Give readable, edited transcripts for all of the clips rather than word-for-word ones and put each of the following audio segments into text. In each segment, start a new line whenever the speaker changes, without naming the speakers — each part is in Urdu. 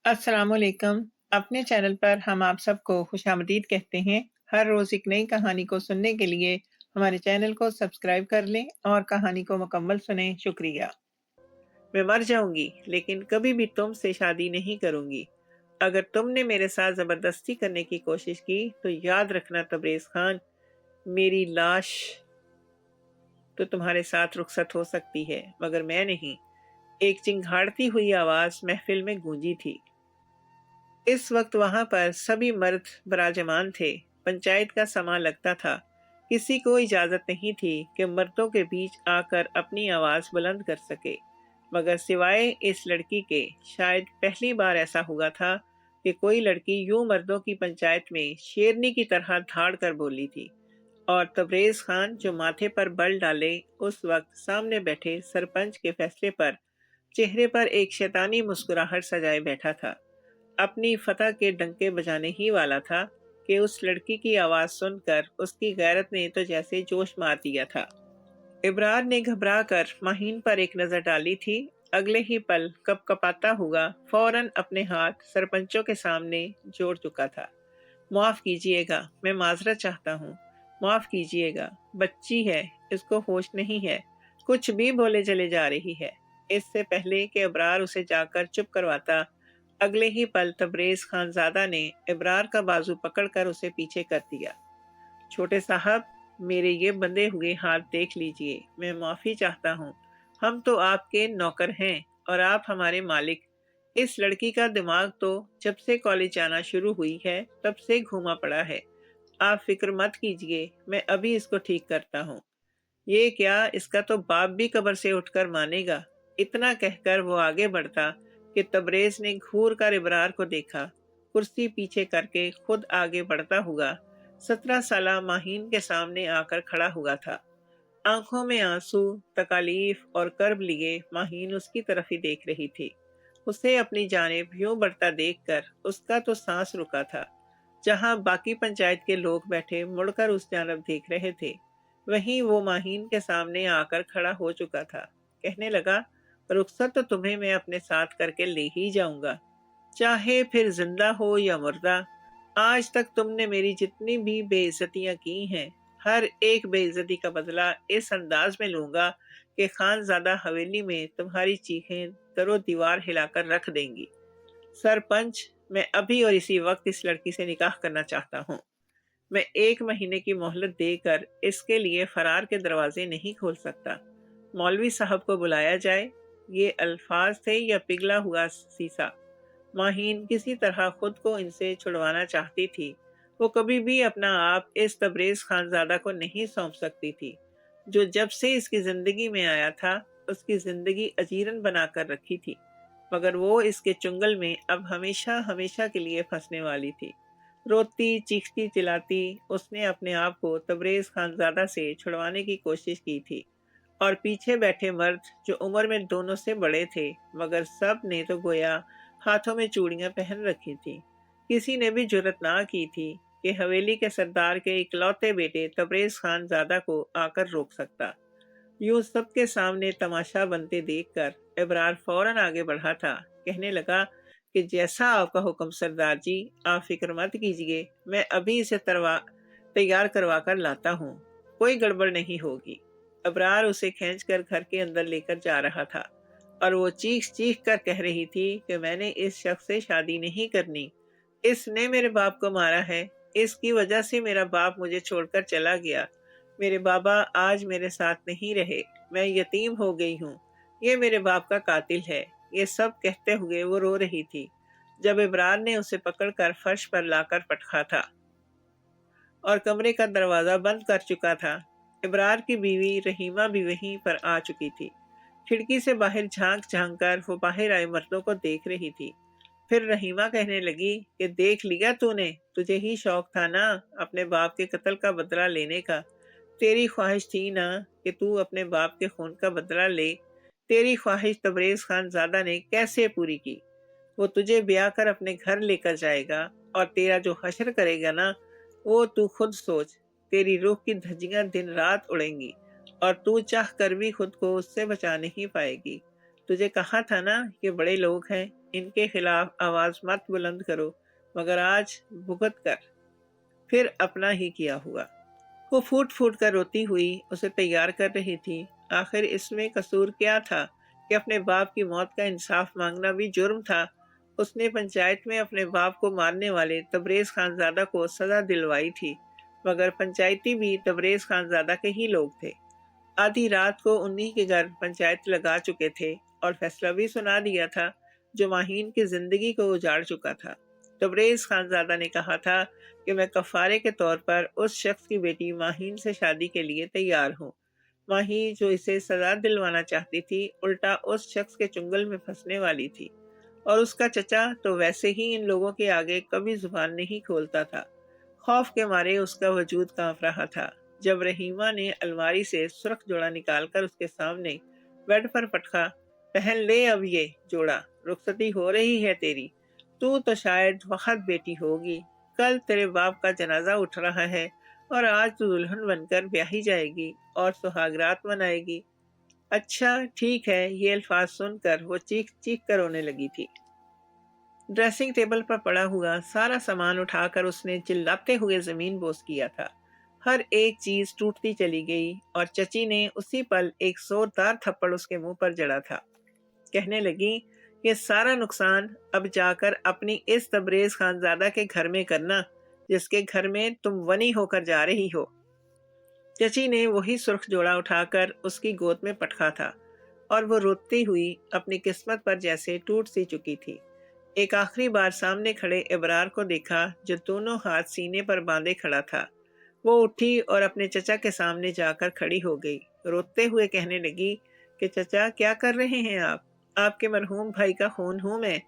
السلام علیکم۔ اپنے چینل پر ہم آپ سب کو خوش آمدید کہتے ہیں۔ ہر روز ایک نئی کہانی کو سننے کے لیے ہمارے چینل کو سبسکرائب کر لیں اور کہانی کو مکمل سنیں۔ شکریہ۔ میں مر جاؤں گی لیکن کبھی بھی تم سے شادی نہیں کروں گی۔ اگر تم نے میرے ساتھ زبردستی کرنے کی کوشش کی تو یاد رکھنا تبریز خان، میری لاش تو تمہارے ساتھ رخصت ہو سکتی ہے مگر میں نہیں۔ ایک چنگھاڑتی ہوئی آواز محفل میں گونجی تھی۔ اس وقت وہاں پر سبھی مرد براجمان تھے۔ پنچایت کا سماں لگتا تھا۔ کسی کو اجازت نہیں تھی کہ مردوں کے بیچ آ کر اپنی آواز بلند کر سکے، مگر سوائے اس لڑکی کے شاید پہلی بار ایسا ہوا تھا کہ کوئی لڑکی یوں مردوں کی پنچایت میں شیرنی کی طرح دھاڑ کر بولی تھی، اور تبریز خان جو ماتھے پر بل ڈالے اس وقت سامنے بیٹھے سرپنچ کے فیصلے پر چہرے پر ایک شیطانی مسکراہٹ سجائے بیٹھا تھا، اپنی فتح کے ڈنکے بجانے ہی والا تھا کہ اس لڑکی کی آواز سن کر اس کی غیرت نے تو جیسے جوش مار دیا تھا۔ ابرار نے گھبرا کر ماہین پر ایک نظر ڈالی تھی۔ اگلے ہی پل کپ کپاتا ہوا فوراً اپنے ہاتھ سرپنچوں کے سامنے جوڑ چکا تھا۔ معاف کیجیے گا، میں معذرت چاہتا ہوں، معاف کیجیے گا، بچی ہے، اس کو ہوش نہیں ہے، کچھ بھی بولے چلے جا رہی ہے۔ اس سے پہلے کہ ابرار اسے جا کر چپ کرواتا، اگلے ہی پل تبریز خان زادہ نے ابرار کا بازو پکڑ کر اسے پیچھے کر دیا۔ چھوٹے صاحب، میرے یہ بندھے ہوئے ہاتھ دیکھ لیجئے، میں معافی چاہتا ہوں، ہم تو آپ کے نوکر ہیں اور آپ ہمارے مالک۔ اس لڑکی کا دماغ تو جب سے کالج جانا شروع ہوئی ہے تب سے گھوما پڑا ہے، آپ فکر مت کیجئے، میں ابھی اس کو ٹھیک کرتا ہوں۔ یہ کیا، اس کا تو باپ بھی قبر سے اٹھ کر مانے گا۔ اتنا کہہ کر وہ آگے بڑھتا کہ تبریز نے گھور کر ابرار کو دیکھا، کرسی پیچھے کر کے خود آگے بڑھتا ہوا 17 سالہ ماہین کے سامنے آ کر کھڑا ہوا تھا۔ آنکھوں میں آنسو، تکالیف اور کرب لیے ماہین اس کی طرف ہی دیکھ رہی تھی۔ اسے اپنی جانب یوں بڑھتا دیکھ کر اس کا تو سانس رکا تھا۔ جہاں باقی پنچایت کے لوگ بیٹھے مڑ کر اس جانب دیکھ رہے تھے، وہیں وہ ماہین کے سامنے آ کر کھڑا ہو چکا تھا۔ کہنے لگا، رخصت تو تمہیں میں اپنے ساتھ کر کے لے ہی جاؤں گا، چاہے پھر زندہ ہو یا مردہ۔ آج تک تم نے میری جتنی بھی بے عزتیاں کی ہیں، ہر ایک بے عزتی کا بدلہ اس انداز میں لوں گا کہ خان زادہ حویلی میں تمہاری چیخیں در و دیوار ہلا کر رکھ دیں گی۔ سرپنچ، میں ابھی اور اسی وقت اس لڑکی سے نکاح کرنا چاہتا ہوں۔ میں 1 مہینے کی مہلت دے کر اس کے لیے فرار کے دروازے نہیں کھول سکتا۔ مولوی صاحب کو بلایا جائے۔ یہ الفاظ تھے یا پگھلا ہوا سیسا؟ ماہین کسی طرح خود کو ان سے چھڑوانا چاہتی تھی۔ وہ کبھی بھی اپنا آپ اس تبریز خان زادہ کو نہیں سونپ سکتی تھی، جو جب سے اس کی زندگی میں آیا تھا اس کی زندگی اجیرن بنا کر رکھی تھی، مگر وہ اس کے چنگل میں اب ہمیشہ ہمیشہ کے لیے پھنسنے والی تھی۔ روتی چیختی چلاتی اس نے اپنے آپ کو تبریز خان زادہ سے چھڑوانے کی کوشش کی تھی، اور پیچھے بیٹھے مرد جو عمر میں دونوں سے بڑے تھے مگر سب نے تو گویا ہاتھوں میں چوڑیاں پہن رکھی تھیں، کسی نے بھی جرأت نہ کی تھی کہ حویلی کے سردار کے اکلوتے بیٹے تبریز خان زادہ کو آ کر روک سکتا۔ یوں سب کے سامنے تماشا بنتے دیکھ کر ابرار فوراً آگے بڑھا تھا۔ کہنے لگا کہ جیسا آپ کا حکم سردار جی، آپ فکر مت کیجیے، میں ابھی اسے تیار کروا کر لاتا ہوں، کوئی گڑبڑ نہیں ہوگی۔ ابرار اسے کھینچ کر گھر کے اندر لے کر جا رہا تھا، اور وہ چیخ چیخ کر کہہ رہی تھی کہ میں نے اس شخص سے شادی نہیں کرنی، اس نے میرے باپ کو مارا ہے، اس کی وجہ سے میرا باپ مجھے چھوڑ کر چلا گیا، میرے بابا آج میرے ساتھ نہیں رہے، میں یتیم ہو گئی ہوں، یہ میرے باپ کا قاتل ہے۔ یہ سب کہتے ہوئے وہ رو رہی تھی جب ابرار نے اسے پکڑ کر فرش پر لا کر پٹکا تھا اور کمرے کا دروازہ بند کر چکا تھا۔ ابرار کی بیوی رحیمہ بھی وہیں پر آ چکی تھی۔ کھڑکی سے باہر جھانک جھانک کر وہ باہر آئے مردوں کو دیکھ رہی تھی۔ پھر رحیمہ کہنے لگی کہ دیکھ لیا تو نے، تجھے ہی شوق تھا نا اپنے باپ کے قتل کا بدلہ لینے کا، تیری خواہش تھی نا کہ تو اپنے باپ کے خون کا بدلہ لے، تیری خواہش تبریز خان زادہ نے کیسے پوری کی؟ وہ تجھے بیاہ کر اپنے گھر لے کر جائے گا، اور تیرا جو حشر کرے گا نا، وہ تو خود سوچ، تیری روح کی دھجیاں دن رات اڑیں گی، اور تو چاہ کر بھی خود کو اس سے بچا نہیں پائے گی۔ تجھے کہا تھا نا کہ بڑے لوگ ہیں، ان کے خلاف آواز مت بلند کرو، مگر آج بھگت کر پھر اپنا ہی کیا ہوا۔ وہ پھوٹ پھوٹ کر روتی ہوئی اسے تیار کر رہی تھی۔ آخر اس میں قصور کیا تھا کہ اپنے باپ کی موت کا انصاف مانگنا بھی جرم تھا۔ اس نے پنچایت میں اپنے باپ کو مارنے والے تبریز خانزادہ کو سزا دلوائی تھی، مگر پنچایتی بھی تبریز خانزادہ کے ہی لوگ تھے۔ آدھی رات کو انہی کے گھر پنچایت لگا چکے تھے اور فیصلہ بھی سنا دیا تھا جو ماہین کی زندگی کو اجاڑ چکا تھا۔ تبریز خانزادہ نے کہا تھا کہ میں کفارے کے طور پر اس شخص کی بیٹی ماہین سے شادی کے لیے تیار ہوں۔ ماہی جو اسے سزا دلوانا چاہتی تھی الٹا اس شخص کے چنگل میں پھنسنے والی تھی، اور اس کا چچا تو ویسے ہی ان لوگوں کے آگے کبھی زبان نہیں کھولتا تھا۔ خوف کے مارے اس کا وجود کانپ رہا تھا۔ جب رحیمہ نے الماری سے سرخ جوڑا نکال کر اس کے سامنے بیڈ پر پٹکا، پہن لے اب یہ جوڑا، رخصتی ہو رہی ہے تیری، تو شاید وقت بیٹی ہوگی، کل تیرے باپ کا جنازہ اٹھ رہا ہے اور آج تو دلہن بن کر بیاہی جائے گی اور سہاگرات منائے گی۔ اچھا ٹھیک ہے، یہ الفاظ سن کر وہ چیخ چیخ کر رونے لگی تھی۔ ڈریسنگ ٹیبل پر پڑا ہوا سارا سامان اٹھا کر اس نے چلاتے ہوئے زمین بوس کیا تھا۔ ہر ایک چیز ٹوٹتی چلی گئی اور چچی نے اسی پل ایک زوردار تھپڑ اس کے منہ پر جڑا تھا۔ کہنے لگی، یہ سارا نقصان اب جا کر اپنی اس تبریز خانزادہ کے گھر میں کرنا جس کے گھر میں تم ونی ہو کر جا رہی ہو۔ چچی نے وہی سرخ جوڑا اٹھا کر اس کی گود میں پٹکا تھا اور وہ روتی ہوئی اپنی قسمت پر جیسے ٹوٹ سی چکی تھی۔ ایک آخری بار سامنے کھڑے ابرار کو دیکھا جو دونوں ہاتھ سینے پر باندھے کھڑا تھا۔ وہ اٹھی اور اپنے چچا کے سامنے جا کر کھڑی ہو گئی، روتے ہوئے کہنے لگی کہ چچا کیا کر رہے ہیں آپ کے مرحوم بھائی کا خون ہوں میں،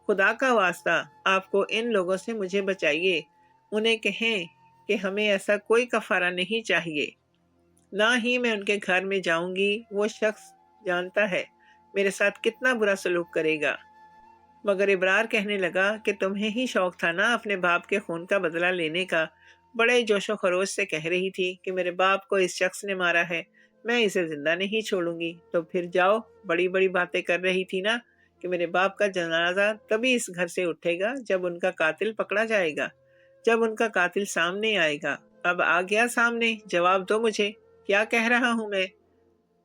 خدا کا واسطہ آپ کو ان لوگوں سے مجھے بچائیے، انہیں کہیں کہ ہمیں ایسا کوئی کفارہ نہیں چاہیے، نہ ہی میں ان کے گھر میں جاؤں گی، وہ شخص جانتا ہے میرے ساتھ کتنا برا سلوک کرے گا۔ مگر ابرار کہنے لگا کہ تمہیں ہی شوق تھا نا اپنے باپ کے خون کا بدلہ لینے کا، بڑے جوش و خروش سے کہہ رہی تھی کہ میرے باپ کو اس شخص نے مارا ہے، میں اسے زندہ نہیں چھوڑوں گی، تو پھر جاؤ، بڑی بڑی باتیں کر رہی تھی نا کہ میرے باپ کا جنازہ تبھی اس گھر سے اٹھے گا جب ان کا قاتل پکڑا جائے گا، جب ان کا قاتل سامنے آئے گا۔ اب آ گیا سامنے، جواب دو مجھے، کیا کہہ رہا ہوں میں؟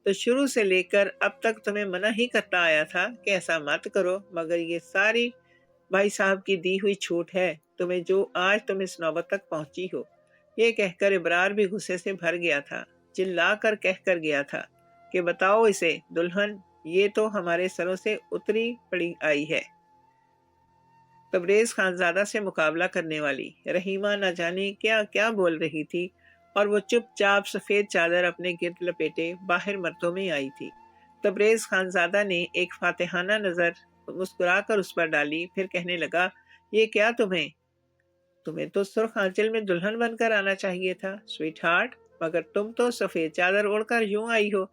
تو شروع سے لے کر اب تک تمہیں منع ہی کرتا آیا تھا کہ ایسا مت کرو، مگر یہ ساری بھائی صاحب کی دی ہوئی چھوٹ ہے تمہیں جو آج تم اس نوبت تک پہنچی ہو۔ یہ کہہ کر ابرار بھی غصے سے بھر گیا تھا، چلا کر کہہ کر گیا تھا کہ بتاؤ اسے دلہن، یہ تو ہمارے سروں سے اتری پڑی آئی ہے۔ تبریز خانزادہ سے مقابلہ کرنے والی رحیمہ نہ جانے کیا کیا بول رہی تھی، اور وہ چپ چاپ سفید چادر اپنے گرد لپیٹے باہر مردوں میں آئی تھی۔ تبریز خانزادہ نے ایک فاتحانہ نظر مسکرا کر اس پر ڈالی، پھر کہنے لگا، یہ کیا تمہیں تو سرخ آنچل میں دلہن بن کر آنا چاہیے تھا سویٹ ہارٹ، مگر تم تو سفید چادر اوڑھ کر یوں آئی ہو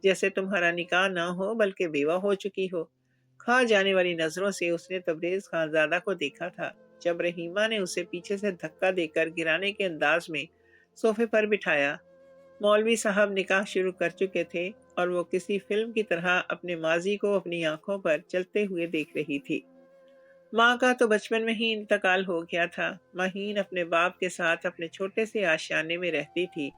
جیسے تمہارا نکاح نہ ہو بلکہ بیوہ ہو چکی ہو۔ کھا جانے والی نظروں سے اس نے تبریز خانزادہ کو دیکھا تھا جب رحیمہ نے اسے پیچھے سے دھکا دے کر گرانے کے انداز میں صوفے پر بٹھایا۔ مولوی صاحب نکاح شروع کر چکے تھے اور وہ کسی فلم کی طرح اپنے ماضی کو اپنی آنکھوں پر چلتے ہوئے دیکھ رہی تھی۔ ماں کا تو بچپن میں ہی انتقال ہو گیا تھا۔ ماہین اپنے باپ کے ساتھ اپنے چھوٹے سے آشیانے میں رہتی تھی۔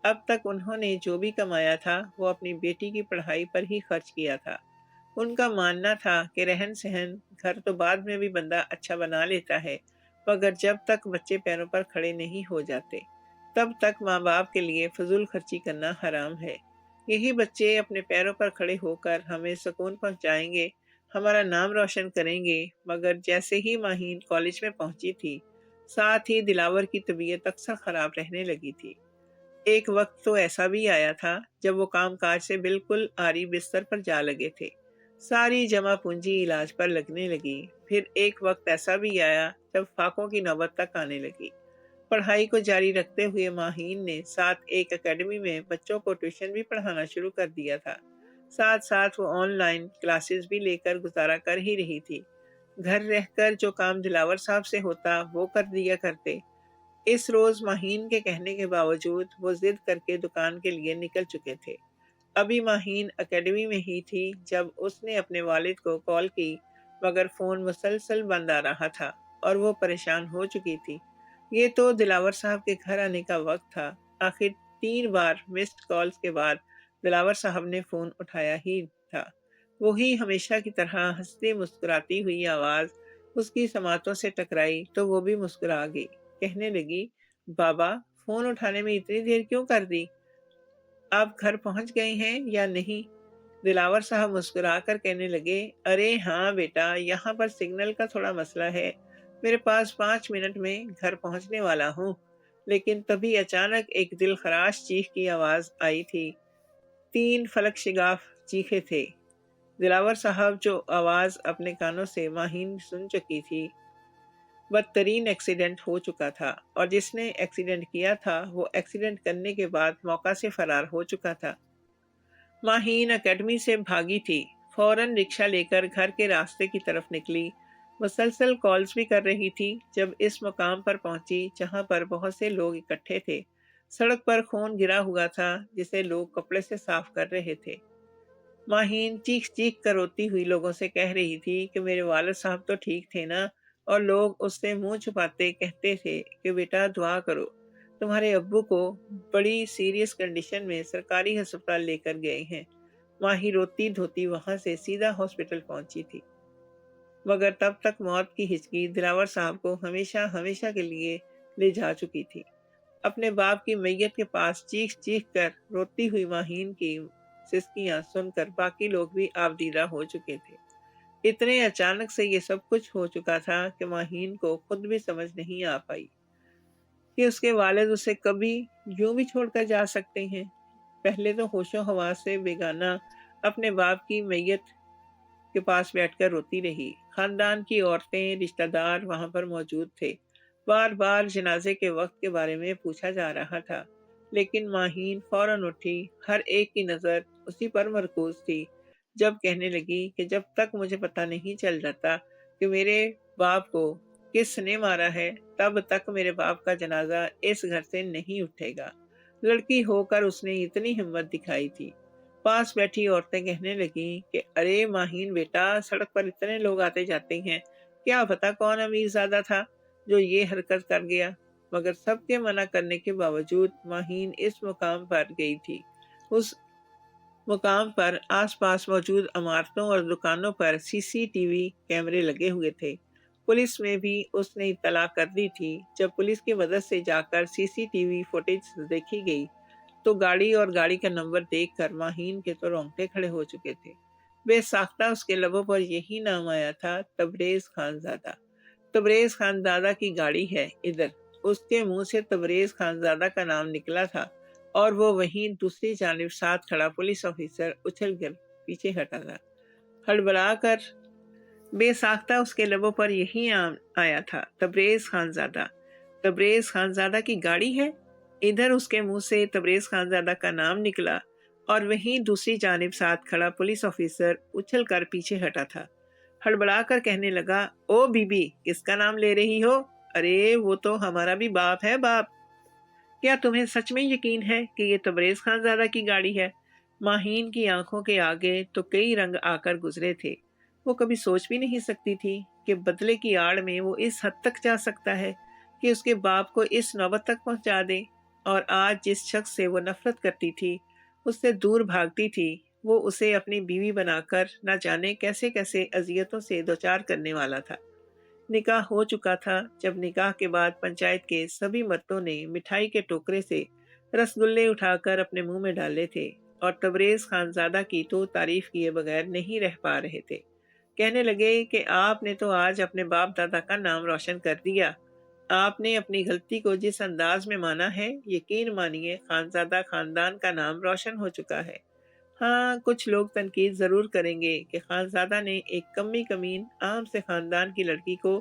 اب تک انہوں نے جو بھی کمایا تھا وہ اپنی بیٹی کی پڑھائی پر ہی خرچ کیا تھا۔ ان کا ماننا تھا کہ رہن سہن گھر تو بعد میں بھی بندہ اچھا بنا لیتا ہے، مگر جب تک بچے پیروں پر کھڑے نہیں ہو جاتے تب تک ماں باپ کے لیے فضول خرچی کرنا حرام ہے۔ یہی بچے اپنے پیروں پر کھڑے ہو کر ہمیں سکون پہنچائیں گے، ہمارا نام روشن کریں گے۔ مگر جیسے ہی ماہین کالج میں پہنچی تھی، ساتھ ہی دلاور کی طبیعت اکثر خراب رہنے لگی تھی۔ ایک وقت تو ایسا بھی آیا تھا جب وہ کام کاج سے بالکل عاری بستر پر جا لگے تھے، ساری جمع پونجی علاج پر لگنے لگی۔ پھر ایک وقت ایسا بھی آیا جب فاقوں کی نوبت تک آنے لگی۔ پڑھائی کو جاری رکھتے ہوئے ماہین نے ساتھ ایک اکیڈمی میں بچوں کو ٹیوشن بھی پڑھانا شروع کر دیا تھا، ساتھ ساتھ وہ آن لائن کلاسز بھی لے کر گزارا کر ہی رہی تھی۔ گھر رہ کر جو کام دلاور صاحب سے ہوتا وہ کر دیا کرتے۔ اس روز ماہین کے کہنے کے باوجود وہ ضد کر کے دکان کے لیے نکل چکے تھے۔ ابھی ماہین اکیڈمی میں ہی تھی جب اس نے اپنے والد کو کال کی مگر فون مسلسل بند آ رہا تھا اور وہ پریشان ہو چکی تھی۔ یہ تو دلاور صاحب کے گھر آنے کا وقت تھا۔ آخر 3 بار مسڈ کالز کے بعد دلاور صاحب نے فون اٹھایا ہی تھا۔ وہی ہمیشہ کی طرح ہنستی مسکراتی ہوئی آواز اس کی سماعتوں سے ٹکرائی تو وہ بھی مسکرا گئی۔ کہنے لگی، بابا فون اٹھانے میں اتنی دیر کیوں کر دی؟ آپ گھر پہنچ گئے ہیں یا نہیں؟ دلاور صاحب مسکرا کر کہنے لگے، ارے ہاں بیٹا، یہاں پر سگنل کا تھوڑا مسئلہ ہے، میرے پاس 5 منٹ میں گھر پہنچنے والا ہوں۔ لیکن تبھی اچانک ایک دل خراش چیخ کی آواز آئی تھی۔ 3 فلک شگاف چیخے تھے۔ دلاور صاحب جو آواز اپنے کانوں سے ماہین سن چکی تھی، بدترین ایکسیڈنٹ ہو چکا تھا، اور جس نے ایکسیڈنٹ کیا تھا وہ ایکسیڈنٹ کرنے کے بعد موقع سے فرار ہو چکا تھا۔ ماہین اکیڈمی سے بھاگی تھی، فوراً رکشہ لے کر گھر کے راستے کی طرف نکلی۔ مسلسل کالز بھی کر رہی تھی۔ جب اس مقام پر پہنچی جہاں پر بہت سے لوگ اکٹھے تھے، سڑک پر خون گرا ہوا تھا جسے لوگ کپڑے سے صاف کر رہے تھے۔ ماہین چیخ چیخ کر روتی ہوئی لوگوں سے کہہ رہی تھی کہ میرے والد صاحب تو ٹھیک تھے نا، اور لوگ اس سے منہ چھپاتے کہتے تھے کہ بیٹا دعا کرو، تمہارے ابو کو بڑی سیریس کنڈیشن میں سرکاری ہسپتال لے کر گئے ہیں۔ ماہی روتی دھوتی وہاں سے سیدھا ہاسپٹل پہنچی تھی، مگر تب تک موت کی ہچکی دلاور صاحب کو ہمیشہ ہمیشہ کے لیے لے جا چکی تھی۔ اپنے باپ کی میت کے پاس چیخ چیخ کر روتی ہوئی ماہین کی سسکیاں سن کر باقی لوگ بھی آبدیدہ ہو چکے تھے۔ اتنے اچانک سے یہ سب کچھ ہو چکا تھا کہ ماہین کو خود بھی سمجھ نہیں آ پائی کہ اس کے والد اسے کبھی یوں بھی چھوڑ کر جا سکتے ہیں۔ پہلے تو ہوش و حواس سے بیگانہ اپنے باپ کی میت کے پاس بیٹھ کر روتی رہی۔ خاندان کی عورتیں، رشتہ دار وہاں پر موجود تھے۔ بار بار جنازے کے وقت کے بارے میں پوچھا جا رہا تھا، لیکن ماہین فوراً اٹھی، ہر ایک کی نظر اسی پر مرکوز تھی۔ جب کہنے لگی کہ جب تک مجھے پتہ نہیں چل جاتا کہ میرے باپ کو کس نے مارا ہے، تب تک میرے باپ کا جنازہ اس گھر سے نہیں اٹھے گا۔ لڑکی ہو کر اس نے اتنی ہمت دکھائی تھی۔ پاس بیٹھی عورتیں کہنے لگیں کہ ارے ماہین بیٹا، سڑک پر اتنے لوگ آتے جاتے ہیں، کیا پتہ کون امیر زادہ تھا جو یہ حرکت کر گیا۔ مگر سب کے منع کرنے کے باوجود ماہین اس مقام پر گئی تھی۔ اس مقام پر آس پاس موجود عمارتوں اور دکانوں پر CCTV کیمرے لگے ہوئے تھے۔ پولیس میں بھی اس نے اطلاع کر دی تھی۔ جب پولیس کی مدد سے جا کر CCTV فوٹیج دیکھی گئی تو گاڑی اور گاڑی کا نمبر دیکھ کر ماہین کے تو رونگٹے کھڑے ہو چکے تھے۔ بے ساختہ اس کے لبوں پر یہی نام آیا تھا، تبریز خان زادہ۔ تبریز خان زادہ کی گاڑی ہے ادھر۔ اس کے منہ سے تبریز خان زادہ کا نام نکلا تھا، اور وہ وہیں دوسری جانب ساتھ کھڑا پولیس آفیسر اچھل کر پیچھے ہٹا تھا۔ ہڑبڑا کر بے ساختہ اس کے لبوں پر یہی آیا تھا، تبریز خان زادہ۔ تبریز خان زادہ کی گاڑی ہے ادھر۔ اس کے منہ سے تبریز خان زادہ کا نام نکلا، اور وہیں دوسری جانب ساتھ کھڑا پولیس آفیسر اچھل کر پیچھے ہٹا تھا۔ ہڑبڑا کر کہنے لگا، او بی بی، کس کا نام لے رہی ہو؟ ارے وہ تو ہمارا بھی باپ ہے، باپ۔ کیا تمہیں سچ میں یقین ہے کہ یہ تبریز خان زادہ کی گاڑی ہے؟ ماہین کی آنکھوں کے آگے تو کئی رنگ آ کر گزرے تھے۔ وہ کبھی سوچ بھی نہیں سکتی تھی کہ بدلے کی آڑ میں وہ اس حد تک جا سکتا ہے کہ اس کے باپ کو اس نوبت تک پہنچا دے، اور آج جس شخص سے وہ نفرت کرتی تھی، اس سے دور بھاگتی تھی، وہ اسے اپنی بیوی بنا کر نہ جانے کیسے کیسے اذیتوں سے دوچار کرنے والا تھا۔ نکاح ہو چکا تھا۔ جب نکاح کے بعد پنچایت کے سبھی مردوں نے مٹھائی کے ٹوکرے سے رس گلے اٹھا کر اپنے منہ میں ڈالے تھے، اور تبریز خان زادہ کی تو تعریف کیے بغیر نہیں رہ پا رہے تھے۔ کہنے لگے کہ آپ نے تو آج اپنے باپ دادا کا نام روشن کر دیا۔ آپ نے اپنی غلطی کو جس انداز میں مانا ہے، یقین مانیے خانزادہ خاندان کا نام روشن ہو چکا ہے۔ ہاں، کچھ لوگ تنقید ضرور کریں گے کہ خانزادہ نے ایک کمی کمین عام سے خاندان کی لڑکی کو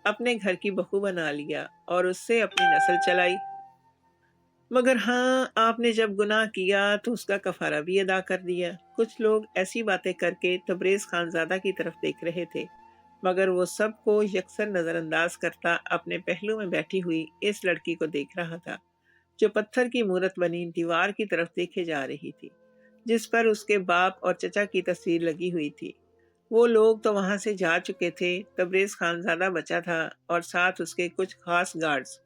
اپنے گھر کی بہو بنا لیا اور اس سے اپنی نسل چلائی، مگر ہاں، آپ نے جب گناہ کیا تو اس کا کفارہ بھی ادا کر دیا۔ کچھ لوگ ایسی باتیں کر کے تبریز خانزادہ کی طرف دیکھ رہے تھے، مگر وہ سب کو یکسر نظر انداز کرتا اپنے پہلو میں بیٹھی ہوئی اس لڑکی کو دیکھ رہا تھا، جو پتھر کی مورت بنی دیوار کی طرف دیکھے جا رہی تھی، جس پر اس کے باپ اور چچا کی تصویر لگی ہوئی تھی۔ وہ لوگ تو وہاں سے جا چکے تھے، تبریز خانزادہ بچا تھا اور ساتھ اس کے کچھ خاص گارڈز۔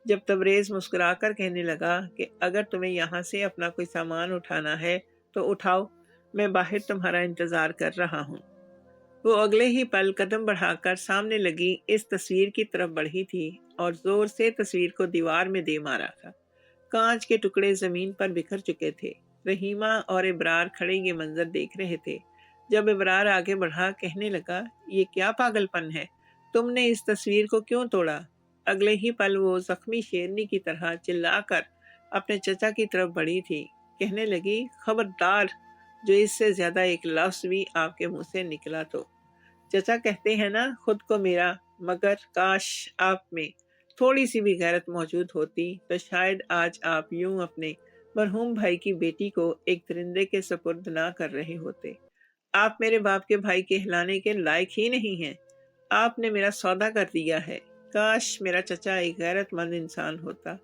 جب تبریز مسکرا کر کہنے لگا کہ اگر تمہیں یہاں سے اپنا کوئی سامان اٹھانا ہے تو اٹھاؤ، میں باہر تمہارا انتظار کر رہا ہوں۔ وہ اگلے ہی پل قدم بڑھا کر سامنے لگی اس تصویر کی طرف بڑھی تھی اور زور سے تصویر کو دیوار میں دے مارا تھا۔ کانچ کے ٹکڑے زمین پر بکھر چکے تھے۔ رحیمہ اور ابرار کھڑے یہ منظر دیکھ رہے تھے۔ جب ابرار آگے بڑھا کہنے لگا، یہ کیا پاگل پن ہے؟ تم نے اس تصویر کو کیوں توڑا؟ اگلے ہی پل وہ زخمی شیرنی کی طرح چلا کر اپنے چچا کی طرف بڑھی تھی۔ کہنے لگی، خبردار جو اس سے زیادہ ایک لفظ بھی آپ کے منہ سے نکلا تو۔ چچا کہتے ہیں نا خود کو میرا، مگر کاش آپ میں تھوڑی سی بھی غیرت موجود ہوتی تو شاید آج آپ یوں اپنے مرحوم بھائی کی بیٹی کو ایک درندے کے سپرد نہ کر رہے ہوتے۔ آپ میرے باپ کے بھائی کہلانے کے لائق ہی نہیں ہیں۔ آپ نے میرا سودا کر دیا ہے۔ کاش میرا چچا ایک غیرت مند انسان ہوتا۔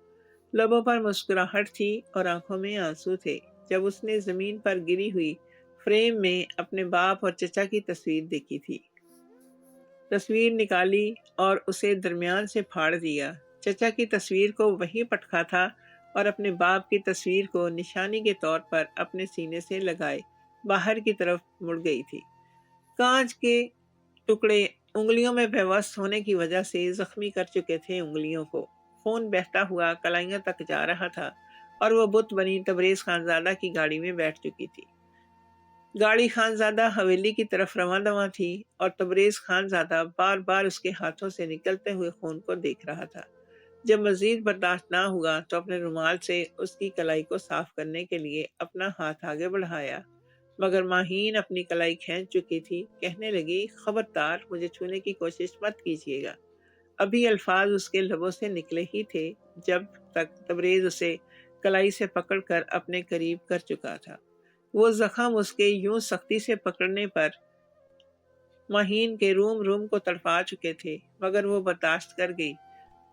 لبوں پر مسکراہٹ تھی اور آنکھوں میں آنسو تھے جب اس نے زمین پر گری ہوئی فریم میں اپنے باپ اور چچا کی تصویر دیکھی تھی۔ تصویر نکالی اور اسے درمیان سے پھاڑ دیا۔ چچا کی تصویر کو وہیں پٹکا تھا اور اپنے باپ کی تصویر کو نشانی کے طور پر اپنے سینے سے لگائے باہر کی طرف مڑ گئی تھی۔ کانچ کے ٹکڑے انگلیوں میں پیوست ہونے کی وجہ سے زخمی کر چکے تھے انگلیوں کو۔ خون بہتا ہوا کلائیوں تک جا رہا تھا اور وہ بت بنی تبریز خانزادہ کی گاڑی میں بیٹھ چکی تھی۔ گاڑی خانزادہ حویلی کی طرف رواں دواں تھی اور تبریز خانزادہ بار بار اس کے ہاتھوں سے نکلتے ہوئے خون کو دیکھ رہا تھا۔ جب مزید برداشت نہ ہوا تو اپنے رومال سے اس کی کلائی کو صاف کرنے کے لیے اپنا ہاتھ آگے بڑھایا، مگر ماہین اپنی کلائی کھینچ چکی تھی۔ کہنے لگی، خبردار مجھے چھونے کی کوشش مت کیجیے گا۔ ابھی الفاظ اس کے لبوں سے نکلے ہی تھے جب تک تبریز اسے کلائی سے پکڑ کر اپنے قریب کر چکا تھا۔ وہ زخم اس کے یوں سختی سے پکڑنے پر ماہین کے روم روم کو تڑپا چکے تھے، مگر وہ برداشت کر گئی۔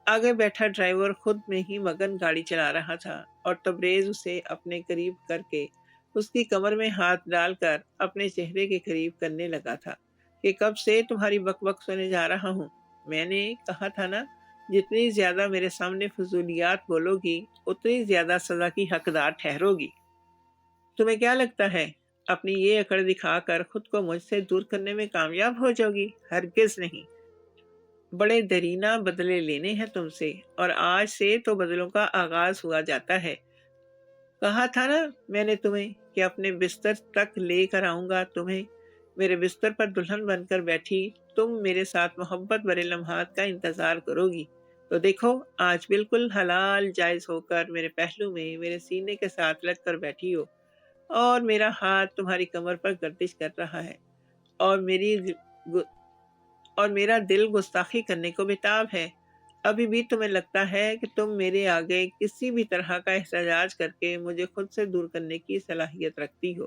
آگے بیٹھا ڈرائیور خود میں ہی مگن گاڑی چلا رہا تھا اور تبریز اسے اپنے قریب کر کے اس کی کمر میں ہاتھ ڈال کر اپنے چہرے کے قریب کرنے لگا تھا کہ کب سے تمہاری بک بک سنے جا رہا ہوں۔ میں نے کہا تھا نا، جتنی زیادہ میرے سامنے فضولیات بولو گی اتنی زیادہ سزا کی حقدار ٹھہرو گی۔ تمہیں کیا لگتا ہے اپنی یہ اکڑ دکھا کر خود کو مجھ سے دور کرنے میں کامیاب ہو جاؤ گی؟ ہرگز نہیں۔ بڑے درینہ بدلے لینے ہیں تم سے، اور آج سے تو بدلوں کا آغاز ہوا جاتا ہے۔ کہا تھا نا میں نے تمہیں کہ اپنے بستر تک لے کر آؤں گا تمہیں۔ میرے بستر پر دلہن بن کر بیٹھی تم میرے ساتھ محبت بھرے لمحات کا انتظار کرو گی، تو دیکھو آج بالکل حلال جائز ہو کر میرے پہلو میں میرے سینے کے ساتھ لگ کر بیٹھی ہو، اور میرا ہاتھ تمہاری کمر پر گردش کر رہا ہے، اور میرا دل گستاخی کرنے کو بےتاب ہے۔ ابھی بھی تمہیں لگتا ہے کہ تم میرے آگے کسی بھی طرح کا احتجاج کر کے مجھے خود سے دور کرنے کی صلاحیت رکھتی ہو۔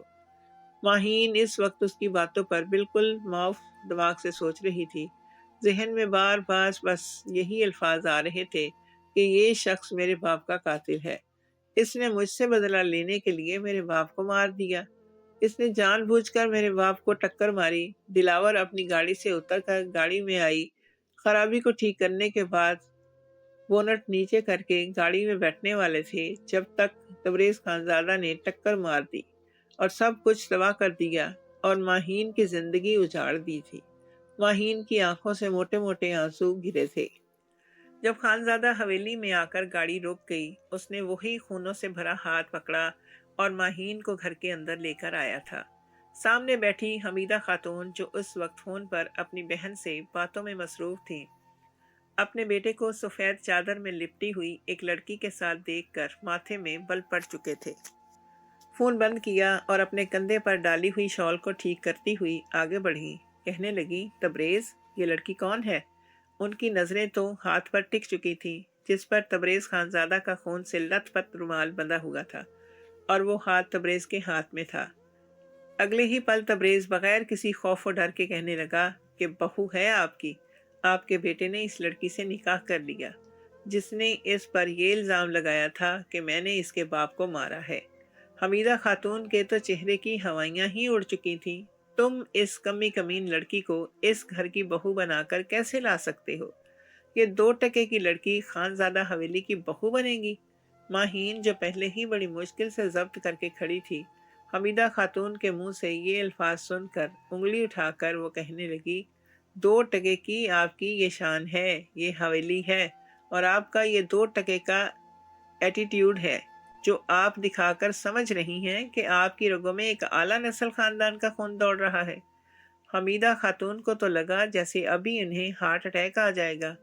ماہین اس وقت اس کی باتوں پر بالکل معاف دماغ سے سوچ رہی تھی۔ ذہن میں بار بار بس یہی الفاظ آ رہے تھے کہ یہ شخص میرے باپ کا قاتل ہے۔ اس نے مجھ سے بدلہ لینے کے لیے میرے باپ کو مار دیا۔ اس نے جان بوجھ کر میرے باپ کو ٹکر ماری۔ دلاور اپنی گاڑی سے اتر کر گاڑی میں آئی۔ خرابی کو ٹھیک کرنے کے بعد بونٹ نیچے کر کے گاڑی میں بیٹھنے والے تھے جب تک تبریز خانزادہ نے ٹکر مار دی اور سب کچھ تباہ کر دیا اور ماہین کی زندگی اجاڑ دی تھی۔ ماہین کی آنکھوں سے موٹے موٹے آنسو گرے تھے۔ جب خانزادہ حویلی میں آ کر گاڑی روک گئی، اس نے وہی خونوں سے بھرا ہاتھ پکڑا اور ماہین کو گھر کے اندر لے کر آیا تھا۔ سامنے بیٹھی حمیدہ خاتون جو اس وقت فون پر اپنی بہن سے باتوں میں مصروف تھی، اپنے بیٹے کو سفید چادر میں لپٹی ہوئی ایک لڑکی کے ساتھ دیکھ کر ماتھے میں بل پڑ چکے تھے۔ فون بند کیا اور اپنے کندھے پر ڈالی ہوئی شال کو ٹھیک کرتی ہوئی آگے بڑھی۔ کہنے لگی، تبریز یہ لڑکی کون ہے؟ ان کی نظریں تو ہاتھ پر ٹک چکی تھی جس پر تبریز خانزادہ کا خون سے لت پت رومال بندھا ہوا تھا، اور وہ ہاتھ تبریز کے ہاتھ میں تھا۔ اگلے ہی پل تبریز بغیر کسی خوف و ڈر کے کہنے لگا کہ بہو ہے آپ کی، آپ کے بیٹے نے اس لڑکی سے نکاح کر لیا جس نے اس پر یہ الزام لگایا تھا کہ میں نے اس کے باپ کو مارا ہے۔ حمیدہ خاتون کے تو چہرے کی ہوائیاں ہی اڑ چکی تھیں۔ تم اس کمی کمین لڑکی کو اس گھر کی بہو بنا کر کیسے لا سکتے ہو؟ یہ 2 ٹکے کی لڑکی خانزادہ حویلی کی بہو بنے گی؟ ماہین جو پہلے ہی بڑی مشکل سے ضبط کر کے کھڑی تھی، حمیدہ خاتون کے منہ سے یہ الفاظ سن کر انگلی اٹھا کر وہ کہنے لگی، 2 ٹکے کی آپ کی یہ شان ہے، یہ حویلی ہے، اور آپ کا یہ 2 ٹکے کا ایٹیٹیوڈ ہے جو آپ دکھا کر سمجھ رہی ہیں کہ آپ کی رگوں میں ایک اعلیٰ نسل خاندان کا خون دوڑ رہا ہے۔ حمیدہ خاتون کو تو لگا جیسے ابھی انہیں ہارٹ اٹیک آ جائے گا۔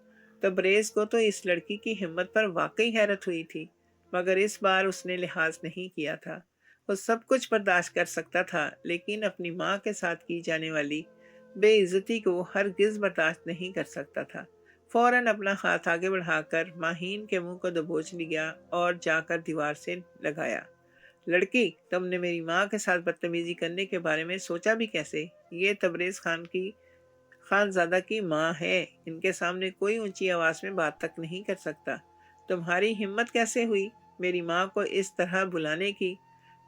تبریز کو تو اس لڑکی کی ہمت پر واقعی حیرت ہوئی تھی، مگر اس بار اس نے لحاظ نہیں کیا تھا۔ وہ سب کچھ برداشت کر سکتا تھا، لیکن اپنی ماں کے ساتھ کی جانے والی بے عزتی کو ہرگز برداشت نہیں کر سکتا تھا۔ فوراً اپنا ہاتھ آگے بڑھا کر ماہین کے منہ کو دبوچ لیا اور جا کر دیوار سے لگایا۔ لڑکی، تم نے میری ماں کے ساتھ بدتمیزی کرنے کے بارے میں سوچا بھی کیسے؟ یہ تبریز خانزادہ کی ماں ہے، ان کے سامنے کوئی اونچی آواز میں بات تک نہیں کر سکتا۔ تمہاری ہمت کیسے ہوئی میری ماں کو اس طرح بلانے کی؟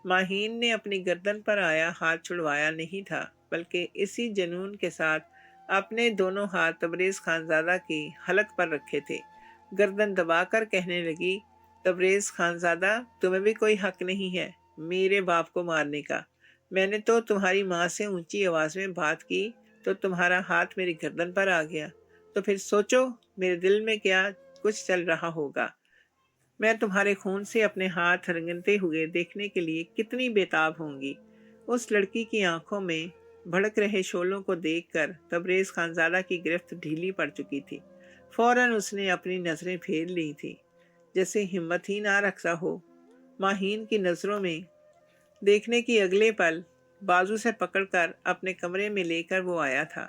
ماہین نے اپنی گردن پر آیا ہاتھ چھڑوایا نہیں تھا، بلکہ اسی جنون کے ساتھ اپنے دونوں ہاتھ تبریز خانزادہ کی حلق پر رکھے تھے۔ گردن دبا کر کہنے لگی، تبریز خانزادہ، تمہیں بھی کوئی حق نہیں ہے میرے باپ کو مارنے کا۔ میں نے تو تمہاری ماں سے اونچی آواز میں بات کی تو تمہارا ہاتھ میری گردن پر آ گیا، تو پھر سوچو میرے دل میں کیا کچھ چل رہا ہوگا۔ میں تمہارے خون سے اپنے ہاتھ رنگتے ہوئے دیکھنے کے لیے کتنی بےتاب ہوں گی۔ اس لڑکی کی آنکھوں میں بھڑک رہے شعلوں کو دیکھ کر تبریز خانزادہ کی گرفت ڈھیلی پڑ چکی تھی۔ فوراً اس نے اپنی نظریں پھیر لی تھی، جیسے ہمت ہی نہ رکھتا ہو۔ ماہین کی نظروں میں دیکھنے کی اگلے پل بازو سے پکڑ کر اپنے کمرے میں لے کر وہ آیا تھا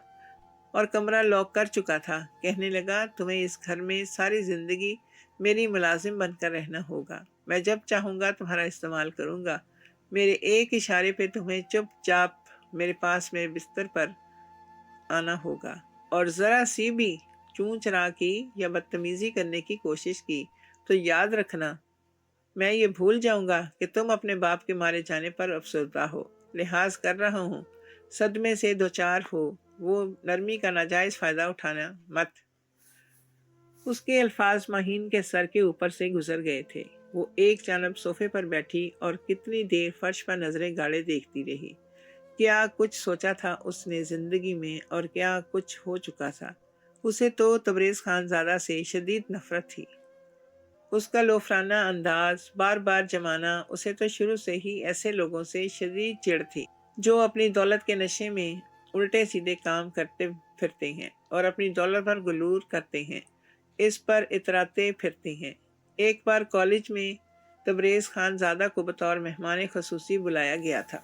اور کمرہ لاک کر چکا تھا۔ کہنے لگا، تمہیں اس گھر میں ساری زندگی میری ملازم بن کر رہنا ہوگا۔ میں جب چاہوں گا تمہارا استعمال کروں گا۔ میرے ایک اشارے پہ تمہیں چپ چاپ میرے پاس میرے بستر پر آنا ہوگا، اور ذرا سی بھی چون چرا کی یا بدتمیزی کرنے کی کوشش کی تو یاد رکھنا میں یہ بھول جاؤں گا کہ تم اپنے باپ کے مارے جانے پر افسردہ ہو۔ لحاظ کر رہا ہوں، صدمے سے دوچار ہو، وہ نرمی کا ناجائز فائدہ اٹھانا مت۔ اس کے الفاظ ماہین کے سر کے اوپر سے گزر گئے تھے۔ وہ ایک جانب صوفے پر بیٹھی اور کتنی دیر فرش پر نظریں گاڑے دیکھتی رہی۔ کیا کچھ سوچا تھا اس نے زندگی میں، اور کیا کچھ ہو چکا تھا۔ اسے تو تبریز خانزادہ سے شدید نفرت تھی۔ اس کا لوفرانہ انداز، بار بار جمانا، اسے تو شروع سے ہی ایسے لوگوں سے شدید چڑ تھی جو اپنی دولت کے نشے میں الٹے سیدھے کام کرتے پھرتے ہیں اور اپنی دولت پر غرور کرتے ہیں، اس پر اتراتے پھرتے ہیں۔ ایک بار کالج میں تبریز خانزادہ کو بطور مہمان خصوصی بلایا گیا تھا۔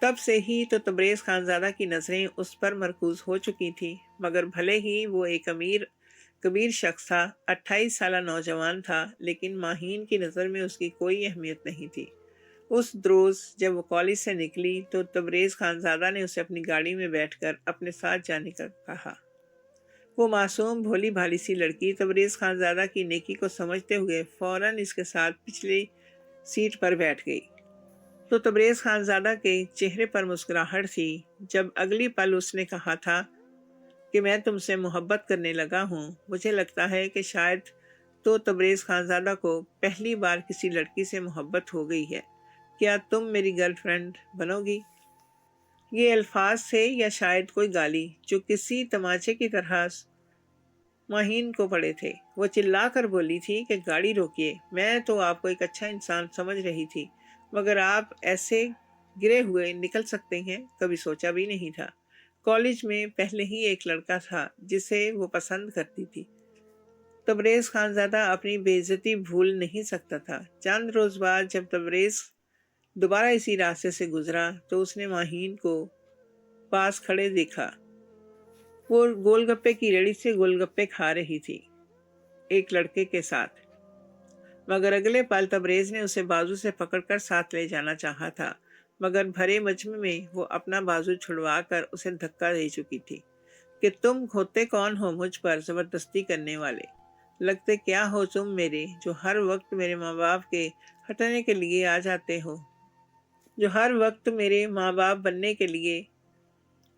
تب سے ہی تو تبریز خانزادہ کی نظریں اس پر مرکوز ہو چکی تھی، مگر بھلے ہی وہ ایک کبیر شخص تھا، 28 سالہ نوجوان تھا، لیکن ماہین کی نظر میں اس کی کوئی اہمیت نہیں تھی۔ اس روز جب وہ کالج سے نکلی تو تبریز خانزادہ نے اسے اپنی گاڑی میں بیٹھ کر اپنے ساتھ جانے کا کہا۔ وہ معصوم بھولی بھالی سی لڑکی تبریز خانزادہ کی نیکی کو سمجھتے ہوئے فوراً اس کے ساتھ پچھلی سیٹ پر بیٹھ گئی۔ تو تبریز خانزادہ کے چہرے پر مسکراہٹ تھی جب اگلی پل اس نے کہا تھا کہ میں تم سے محبت کرنے لگا ہوں۔ مجھے لگتا ہے کہ شاید تو تبریز خانزادہ کو پہلی بار کسی لڑکی سے محبت ہو گئی ہے۔ کیا تم میری گرل فرینڈ بنو گی؟ یہ الفاظ تھے یا شاید کوئی گالی جو کسی تماچے کی طرح ماہین کو پڑے تھے۔ وہ چلا کر بولی تھی کہ گاڑی روکیے، میں تو آپ کو ایک اچھا انسان سمجھ رہی تھی، مگر آپ ایسے گرے ہوئے نکل سکتے ہیں کبھی سوچا بھی نہیں تھا۔ کالج میں پہلے ہی ایک لڑکا تھا جسے وہ پسند کرتی تھی۔ تبریز خانزادہ اپنی بے عزتی بھول نہیں سکتا تھا۔ چند روز بعد جب تبریز دوبارہ اسی راستے سے گزرا تو اس نے ماہین کو پاس کھڑے دیکھا۔ وہ گول گپے کی ریڑھی سے گول گپے کھا رہی تھی ایک لڑکے کے ساتھ، مگر اگلے پل تبریز نے اسے بازو سے پکڑ کر ساتھ لے جانا چاہا تھا، مگر بھرے مجمع میں وہ اپنا بازو چھڑوا کر اسے دھکا دے چکی تھی کہ تم ہوتے کون ہو مجھ پر زبردستی کرنے والے؟ لگتے کیا ہو تم میرے، جو ہر وقت میرے ماں باپ کے ہٹنے کے لیے آ جاتے ہو، جو ہر وقت میرے ماں باپ بننے کے لیے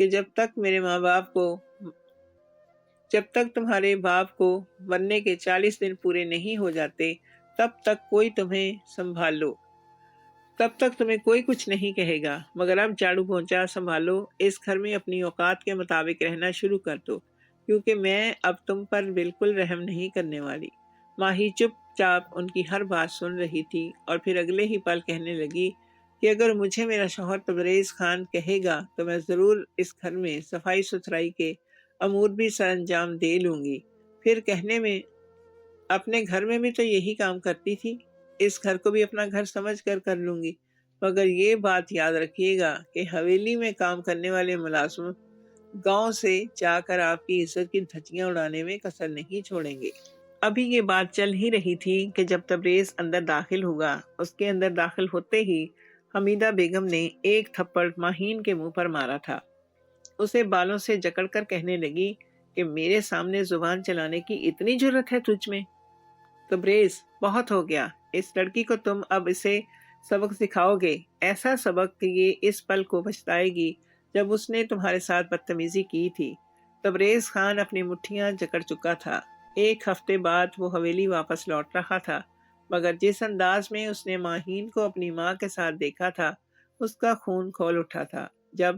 کہ جب تک تمہارے باپ کو مرنے کے 40 دن پورے نہیں ہو جاتے تب تک کوئی تمہیں سنبھال لو، تب تک تمہیں کوئی کچھ نہیں کہے گا، مگر اب جھاڑو پونچھا سنبھالو، اس گھر میں اپنی اوقات کے مطابق رہنا شروع کر دو، کیونکہ میں اب تم پر بالکل رحم نہیں کرنے والی۔ ماہی چپ چاپ ان کی ہر بات سن رہی تھی اور پھر اگلے ہی پل کہنے لگی کہ اگر مجھے میرا شوہر تبریز خان کہے گا تو میں ضرور اس گھر میں صفائی ستھرائی کے امور بھی سر انجام دے لوں گی۔ پھر کہنے میں اپنے گھر میں بھی تو یہی کام کرتی تھی، اس گھر کو بھی اپنا گھر سمجھ کر لوں گی، مگر یہ بات یاد رکھیے گا کہ حویلی میں کام کرنے والے ملازم گاؤں سے جا کر آپ کی عزت کی دھجیاں اڑانے میں کسر نہیں چھوڑیں گے۔ ابھی یہ بات چل ہی رہی تھی کہ جب تبریز اندر داخل ہوا، اس کے اندر داخل ہوتے ہی حمیدہ بیگم نے ایک تھپڑ ماہین کے منہ پر مارا تھا۔ اسے بالوں سے جکڑ کر کہنے لگی کہ میرے سامنے زبان چلانے کی اتنی جرت ہے تجھ میں؟ تبریز، بہت ہو گیا، اس لڑکی کو تم اب اسے سبق سکھاؤ گے، ایسا سبق کہ یہ اس پل کو پچھتائے گی جب اس نے تمہارے ساتھ بدتمیزی کی تھی۔ تبریز خان اپنی مٹھیاں جکڑ چکا تھا۔ ایک ہفتے بعد وہ حویلی واپس لوٹ رہا تھا، مگر جس انداز میں اس نے ماہین کو اپنی ماں کے ساتھ دیکھا تھا اس کا خون کھول اٹھا تھا۔ جب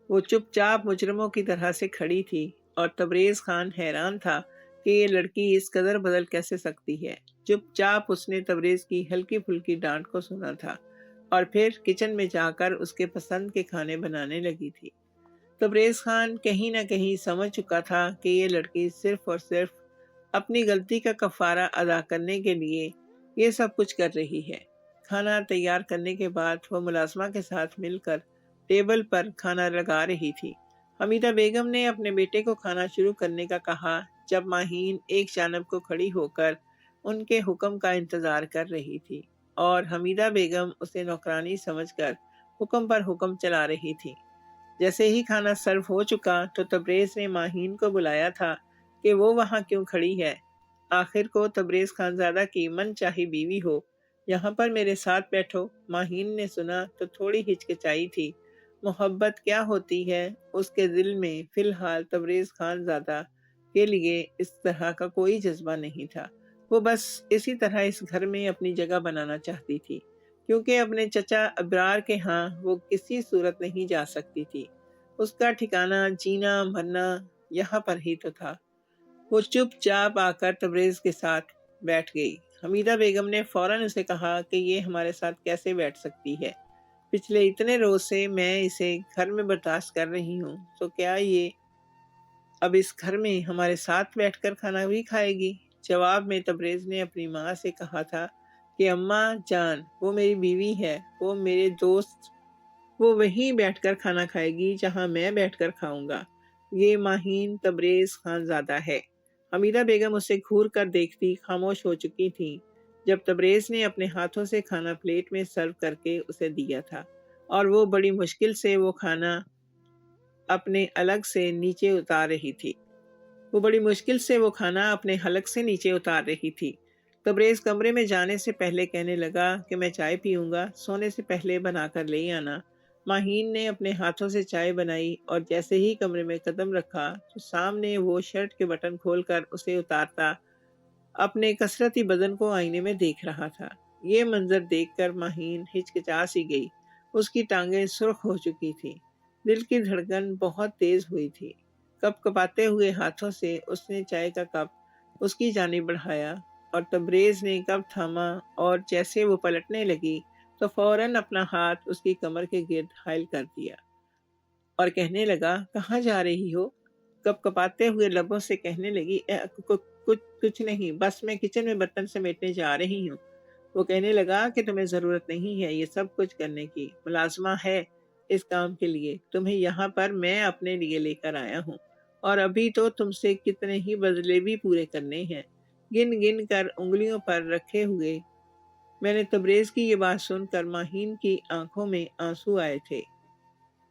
وہ چپ چاپ مجرموں کی طرح سے کھڑی تھی اور تبریز خان حیران تھا کہ یہ لڑکی اس قدر بدل کیسے سکتی ہے۔ چپ چاپ اس نے تبریز کی ہلکی پھلکی ڈانٹ کو سنا تھا اور پھر کچن میں جا کر اس کے پسند کے کھانے بنانے لگی تھی۔ تبریز خان کہیں نہ کہیں سمجھ چکا تھا کہ یہ لڑکی صرف اور صرف اپنی غلطی کا کفارہ ادا کرنے کے لیے یہ سب کچھ کر رہی ہے۔ کھانا تیار کرنے کے بعد وہ ملازمہ کے ساتھ مل کر ٹیبل پر کھانا لگا رہی تھی۔ حمیدہ بیگم نے اپنے بیٹے کو کھانا شروع کرنے کا کہا جب ماہین ایک جانب کو کھڑی ہو کر ان کے حکم کا انتظار کر رہی تھی اور حمیدہ بیگم اسے نوکرانی سمجھ کر حکم پر حکم چلا رہی تھی۔ جیسے ہی کھانا سرو ہو چکا تو تبریز نے ماہین کو بلایا تھا کہ وہ وہاں کیوں کھڑی ہے؟ آخر کو تبریز خانزادہ کی من چاہی بیوی ہو، یہاں پر میرے ساتھ بیٹھو۔ ماہین نے سنا تو تھوڑی ہچکچائی تھی۔ محبت کیا ہوتی ہے اس کے دل میں فی الحال تبریز خانزادہ کے لیے اس طرح کا کوئی جذبہ نہیں تھا۔ وہ بس اسی طرح اس گھر میں اپنی جگہ بنانا چاہتی تھی، کیونکہ اپنے چچا ابرار کے ہاں وہ کسی صورت نہیں جا سکتی تھی۔ اس کا ٹھکانہ جینا مرنا یہاں پر ہی تو تھا۔ وہ چپ چاپ آ کر تبریز کے ساتھ بیٹھ گئی۔ حمیدہ بیگم نے فوراً اسے کہا کہ یہ ہمارے ساتھ کیسے بیٹھ سکتی ہے؟ پچھلے اتنے روز سے میں اسے گھر میں برداشت کر رہی ہوں، تو کیا یہ اب اس گھر میں ہمارے ساتھ بیٹھ کر کھانا بھی کھائے گی؟ جواب میں تبریز نے اپنی ماں سے کہا تھا کہ اماں جان، وہ میری بیوی ہے، وہ میرے دوست، وہ وہیں بیٹھ کر کھانا کھائے گی جہاں میں بیٹھ کر کھاؤں گا۔ یہ ماہین تبریز خانزادہ ہے۔ حمیدہ بیگم اسے گھور کر دیکھتی خاموش ہو چکی تھی جب تبریز نے اپنے ہاتھوں سے کھانا پلیٹ میں سرو کر کے اسے دیا تھا اور وہ بڑی مشکل سے وہ کھانا اپنے حلق سے نیچے اتار رہی تھی۔ تبریز کمرے میں جانے سے پہلے کہنے لگا کہ میں چائے پیوں گا، سونے سے پہلے بنا کر لے آنا۔ ماہین نے اپنے ہاتھوں سے چائے بنائی اور جیسے ہی کمرے میں قدم رکھا تو سامنے وہ شرٹ کے بٹن کھول کر اسے اتارتا اپنے کثرتی بدن کو آئینے میں دیکھ رہا تھا۔ یہ منظر دیکھ کر ماہین ہچکچا سی گئی۔ اس کی ٹانگیں سرخ ہو چکی تھی، دل کی دھڑکن بہت تیز ہوئی تھی۔ کپ کپاتے ہوئے ہاتھوں سے اس نے چائے کا کپ اس کی جانب بڑھایا اور تبریز نے کپ تھاما اور جیسے وہ پلٹنے لگی تو فوراً اپنا ہاتھ اس کی کمر کے گرد حائل کر دیا اور کہنے لگا، کہاں جا رہی ہو؟ کپ کپاتے ہوئے لبوں سے کہنے لگی، کچھ نہیں، بس میں کچن میں برتن سمیٹنے جا رہی ہوں۔ وہ کہنے لگا کہ تمہیں ضرورت نہیں ہے یہ سب کچھ کرنے کی، ملازمہ ہے اس کام کے لیے، تمہیں یہاں پر میں اپنے لیے لے کر آیا ہوں اور ابھی تو تم سے کتنے ہی بدلے بھی پورے کرنے ہیں۔ گن گن کر انگلیوں پر رکھے ہوئے میں نے تبریز کی یہ بات سن کر ماہین کی آنکھوں میں آنسو آئے تھے۔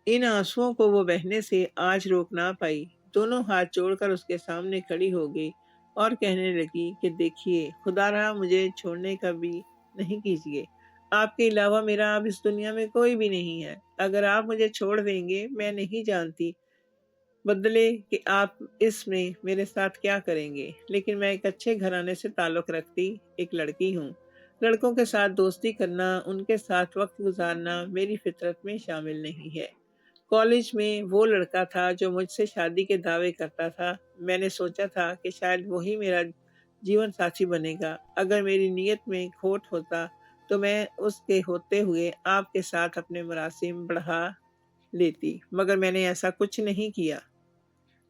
ان آنسوؤں کو وہ بہنے سے آج روک نہ پائی، دونوں ہاتھ جوڑ کر اس کے سامنے کھڑی ہو گئی اور کہنے لگی کہ دیکھیے، خدا رہا مجھے چھوڑنے کا بھی نہیں کیجیے، آپ کے علاوہ میرا اب اس دنیا میں کوئی بھی نہیں ہے۔ اگر آپ مجھے چھوڑ دیں گے، میں نہیں جانتی بدلے کہ آپ اس میں میرے ساتھ کیا کریں گے، لیکن میں ایک اچھے گھرانے سے تعلق رکھتی ایک لڑکی ہوں۔ لڑکوں کے ساتھ دوستی کرنا، ان کے ساتھ وقت گزارنا میری فطرت میں شامل نہیں ہے۔ کالج میں وہ لڑکا تھا جو مجھ سے شادی کے دعوے کرتا تھا۔ میں نے سوچا تھا کہ شاید وہی میرا جیون ساتھی بنے گا۔ اگر میری نیت میں کھوٹ ہوتا تو میں اس کے ہوتے ہوئے آپ کے ساتھ اپنے مراسم بڑھا لیتی، مگر میں نے ایسا کچھ نہیں کیا۔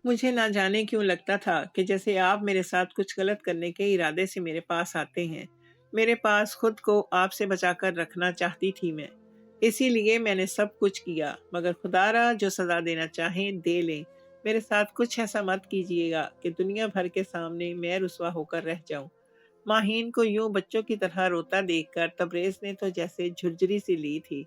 مجھے نہ جانے کیوں لگتا تھا کہ جیسے آپ میرے ساتھ کچھ غلط کرنے کے ارادے سے میرے پاس آتے ہیں۔ میرے پاس خود کو آپ سے بچا کر رکھنا چاہتی تھی میں، اسی لیے میں نے سب کچھ کیا، مگر خدا را جو سزا دینا چاہیں دے لیں۔ میرے ساتھ کچھ ایسا مت کیجیے گا کہ دنیا بھر کے سامنے میں رسوا ہو کر رہ جاؤں۔ ماہین کو یوں بچوں کی طرح روتا دیکھ کر تبریز نے تو جیسے جھرجری سی لی تھی،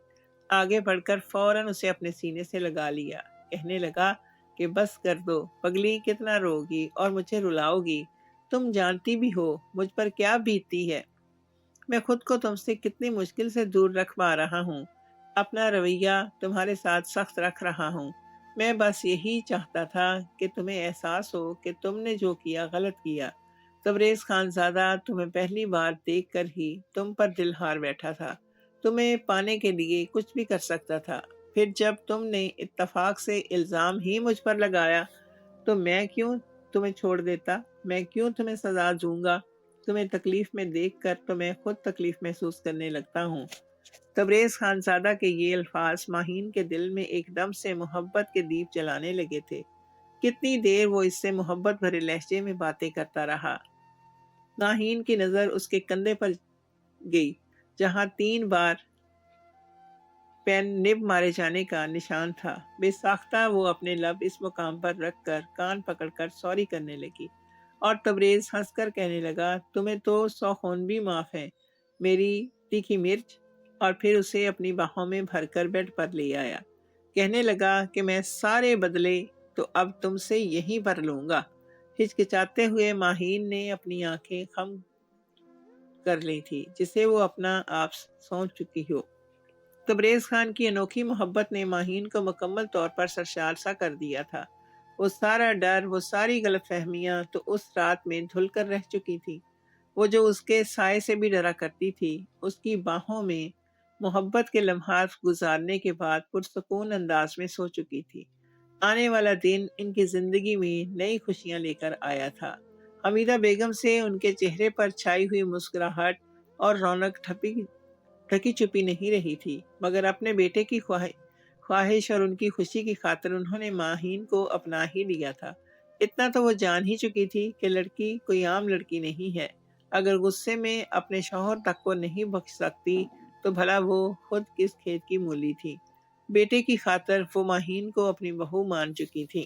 آگے بڑھ کر فوراً اسے اپنے سینے سے لگا لیا، کہنے لگا کہ بس کر دو پگلی، کتنا روگی اور مجھے رلاؤ گی؟ تم جانتی بھی ہو مجھ پر کیا بیتتی ہے۔ میں خود کو تم سے کتنی مشکل سے دور رکھ پا رہا ہوں، اپنا رویہ تمہارے ساتھ سخت رکھ رہا ہوں۔ میں بس یہی چاہتا تھا کہ تمہیں احساس ہو کہ تم نے جو کیا غلط کیا۔ تبریز خان زادہ، تمہیں پہلی بار دیکھ کر ہی تم پر دل ہار بیٹھا تھا۔ تمہیں پانے کے لیے کچھ بھی کر سکتا تھا۔ پھر جب تم نے اتفاق سے الزام ہی مجھ پر لگایا تو میں کیوں تمہیں چھوڑ دیتا؟ میں کیوں تمہیں سزا دوں گا؟ تمہیں تکلیف میں دیکھ کر تو میں خود تکلیف محسوس کرنے لگتا ہوں۔ تبریز خان زادہ کے یہ الفاظ ماہین کے دل میں ایک دم سے محبت کے دیپ جلانے لگے تھے۔ کتنی دیر وہ اس سے محبت بھرے لہجے میں باتیں کرتا رہا۔ ماہین کی نظر اس کے کندھے پر گئی، جہاں 3 بار پین نب مارے جانے کا نشان تھا۔ بے ساختہ وہ اپنے لب اس مقام پر رکھ کر کان پکڑ کر سوری کرنے لگی، اور تبریز ہنس کر کہنے لگا، تمہیں تو 100 خون بھی معاف ہے میری تیکھی مرچ، اور پھر اسے اپنی باہوں میں بھر کر بیڈ پر لے آیا۔ کہنے لگا کہ میں سارے بدلے تو اب تم سے یہیں پر لوں گا۔ ہچکچاتے ہوئے ماہین نے اپنی آنکھیں خم کر لی تھی، جسے وہ اپنا آپ سوچ چکی ہو۔ تبریز خان کی انوکھی محبت نے ماہین کو مکمل طور پر سرشار سا کر دیا تھا۔ وہ سارا ڈر، وہ ساری غلط فہمیاں تو اس رات میں دھل کر رہ چکی تھی۔ وہ جو اس کے سائے سے بھی ڈرا کرتی تھی، اس کی باہوں میں محبت کے لمحات گزارنے کے بعد پرسکون انداز میں سو چکی تھی۔ آنے والا دن ان کی زندگی میں نئی خوشیاں لے کر آیا تھا۔ حمیدہ بیگم سے ان کے چہرے پر چھائی ہوئی مسکراہٹ اور رونق ڈھکی چھپی نہیں رہی تھی، مگر اپنے بیٹے کی خواہش اور ان کی خوشی کی خاطر انہوں نے ماہین کو اپنا ہی لیا تھا۔ اتنا تو وہ جان ہی چکی تھی کہ لڑکی کوئی عام لڑکی نہیں ہے۔ اگر غصے میں اپنے شوہر تک کو نہیں بخش سکتی تو بھلا وہ خود کس کھیت کی مولی تھی۔ بیٹے کی خاطر وہ ماہین کو اپنی بہو مان چکی تھی۔